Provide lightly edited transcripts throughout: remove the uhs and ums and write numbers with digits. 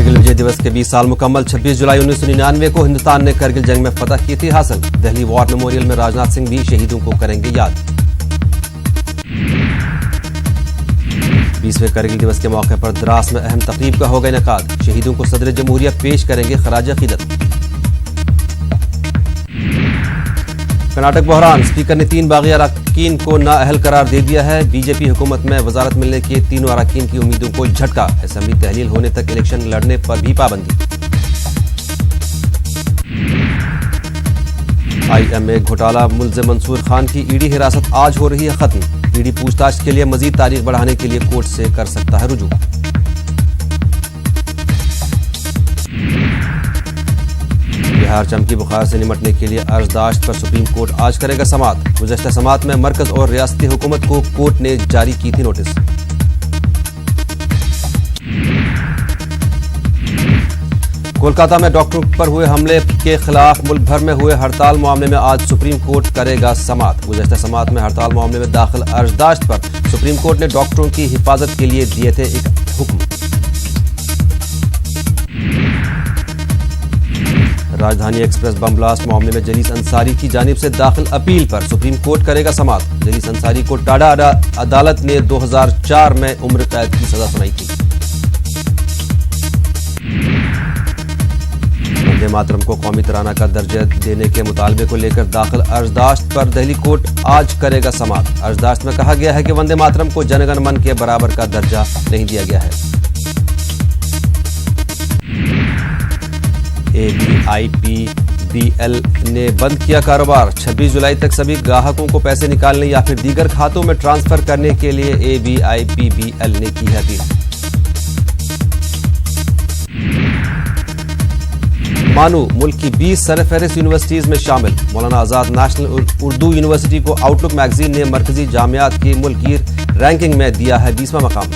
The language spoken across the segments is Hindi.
करगिल विजय दिवस के 20 साल मुकम्मल 26 जुलाई 1999 को हिंदुस्तान ने करगिल जंग में फतह की थी हासिल। दिल्ली वॉर मेमोरियल में राजनाथ सिंह भी शहीदों को करेंगे याद। 20वें करगिल दिवस के मौके पर द्रास में अहम तकरीब का होगा इनेकाद। शहीदों को सदर जमहूरिया पेश करेंगे खराज अकीदत। कर्नाटक बहरान, स्पीकर ने 3 बागी अरकान को नाअहल करार दे दिया है। बीजेपी हुकूमत में वजारत मिलने के तीनों अरकान की उम्मीदों को झटका। असेंबली तहलील होने तक इलेक्शन लड़ने पर भी पाबंदी। IMA घोटाला मुल्जिम मंसूर खान की ईडी हिरासत आज हो रही है खत्म। ईडी पूछताछ के लिए मजीद तारीख बढ़ाने के लिए कोर्ट से कर सकता है रुजू। बिहार चमकी बुखार से निपटने के लिए अर्जदाश्त पर सुप्रीम कोर्ट आज करेगा समाअत। गुज़श्ता समाअत में मरकज और रियासती हुकूमत को कोर्ट ने जारी की थी नोटिस। कोलकाता में डॉक्टरों पर हुए हमले के खिलाफ मुल्क भर में हुए हड़ताल मामले में आज सुप्रीम कोर्ट करेगा समाअत। गुज़श्ता समाअत में हड़ताल मामले में दाखिल अर्जदाश्त पर सुप्रीम कोर्ट ने डॉक्टरों की हिफाजत के लिए दिए थे एक हुक्म। राजधानी एक्सप्रेस बम ब्लास्ट मामले में जलीस अंसारी की जानिब से दाखिल अपील पर सुप्रीम कोर्ट करेगा समाअत। जलीस अंसारी को टाडा अदालत ने 2004 में उम्र कैद की सजा सुनाई थी। वंदे मातरम को कौमी तराना का दर्जा देने के मुतालबे को लेकर दाखिल अर्जदाश्त पर दिल्ली कोर्ट आज करेगा समाअत। अर्जदाश्त में कहा गया है कि वंदे मातरम को जनगण मन के बराबर का दर्जा नहीं दिया गया है। ABIPBL ने बंद किया कारोबार। 26 जुलाई तक सभी ग्राहकों को पैसे निकालने या फिर दीगर खातों में ट्रांसफर करने के लिए ABIPBL ने की है अपील। मानू मुल्क की 20 सरफहरिस्त यूनिवर्सिटीज में शामिल। मौलाना आजाद नेशनल उर्दू यूनिवर्सिटी को आउटलुक मैगजीन ने मरकजी जामियात की मुल्कीर रैंकिंग में दिया है 20वां मकाम।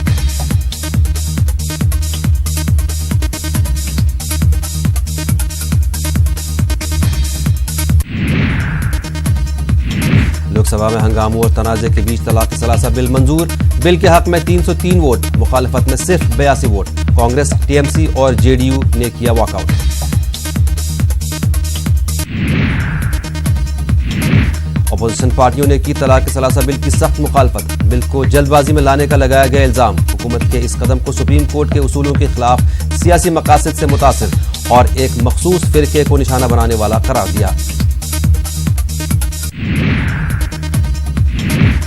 लोकसभा में हंगामों और तनाजे के बीच तलाक सलासा बिल मंजूर। बिल के हक में 303 वोट, मुखालिफत में सिर्फ 82 वोट। कांग्रेस, TMC और JDU ने किया वॉकआउट। अपोजिशन पार्टियों ने की तलाक सलासा बिल की सख्त मुखालफत। बिल को जल्दबाजी में लाने का लगाया गया इल्जाम। हुकूमत के इस कदम को सुप्रीम कोर्ट के उसूलों के खिलाफ, सियासी मकासद से मुतासिर और एक मखसूस फिरके को निशाना बनाने वाला करार दिया।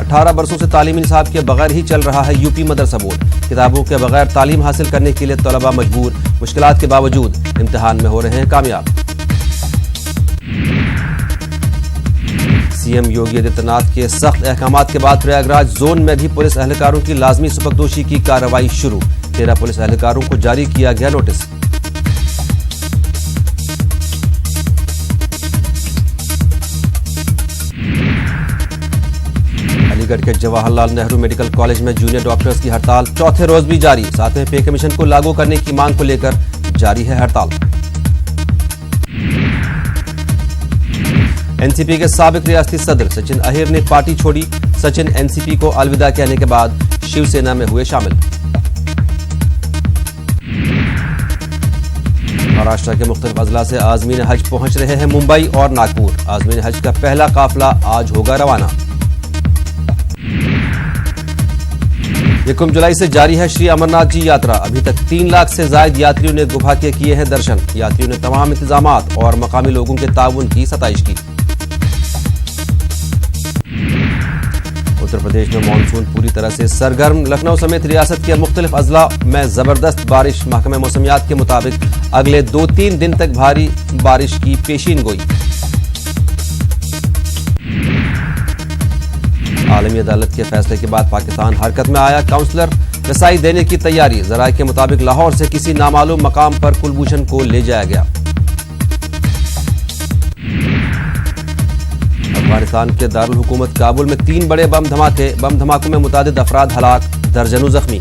18 बरसों से तालीमी निसाब के बगैर ही चल रहा है यूपी मदरसा बोर्ड। किताबों के बगैर तालीम हासिल करने के लिए तलबा मजबूर। मुश्किलात के बावजूद इम्तिहान में हो रहे हैं कामयाब। CM योगी आदित्यनाथ के सख्त अहकामात के बाद प्रयागराज जोन में भी पुलिस एहलकारों की लाजमी सुबकदोशी की कार्रवाई शुरू। 13 पुलिस एहलकारों को जारी किया गया नोटिस। अलीगढ़ के जवाहरलाल नेहरू मेडिकल कॉलेज में जूनियर डॉक्टर्स की हड़ताल चौथे रोज भी जारी। 7वें पे कमीशन को लागू करने की मांग को लेकर जारी है हड़ताल। NCP के साबिक रियासती सदर सचिन अहिर ने पार्टी छोड़ी। सचिन NCP को अलविदा कहने के बाद शिवसेना में हुए शामिल। महाराष्ट्र के मुख्तलिफ अजला से आज़मीन हज पहुंच रहे हैं मुंबई और नागपुर। आज़मीन हज का पहला काफिला आज होगा रवाना। 1 जुलाई से जारी है श्री अमरनाथ जी यात्रा। अभी तक 3 लाख से ज्यादा यात्रियों ने गुफा के किए हैं दर्शन। यात्रियों ने तमाम इंतजामात और मकामी लोगों के ताउन की सताइश की। उत्तर प्रदेश में मानसून पूरी तरह से सरगर्म। लखनऊ समेत रियासत के मुख्तलिफ अजला में जबरदस्त बारिश। महकमे मौसमियात के मुताबिक अगले 2-3 दिन तक भारी बारिश की पेशीन गोई। आलमी अदालत के फैसले के बाद पाकिस्तान हरकत में आया। काउंसलर रसाई देने की तैयारी। जराये के मुताबिक लाहौर से किसी नामालूम मकाम पर कुलभूषण को ले जाया गया। अफगानिस्तान के दारुल हुकूमत काबुल में 3 बड़े बम धमाके। बम धमाकों में मुतादिद अफराद हलाक, दर्जनों जख्मी।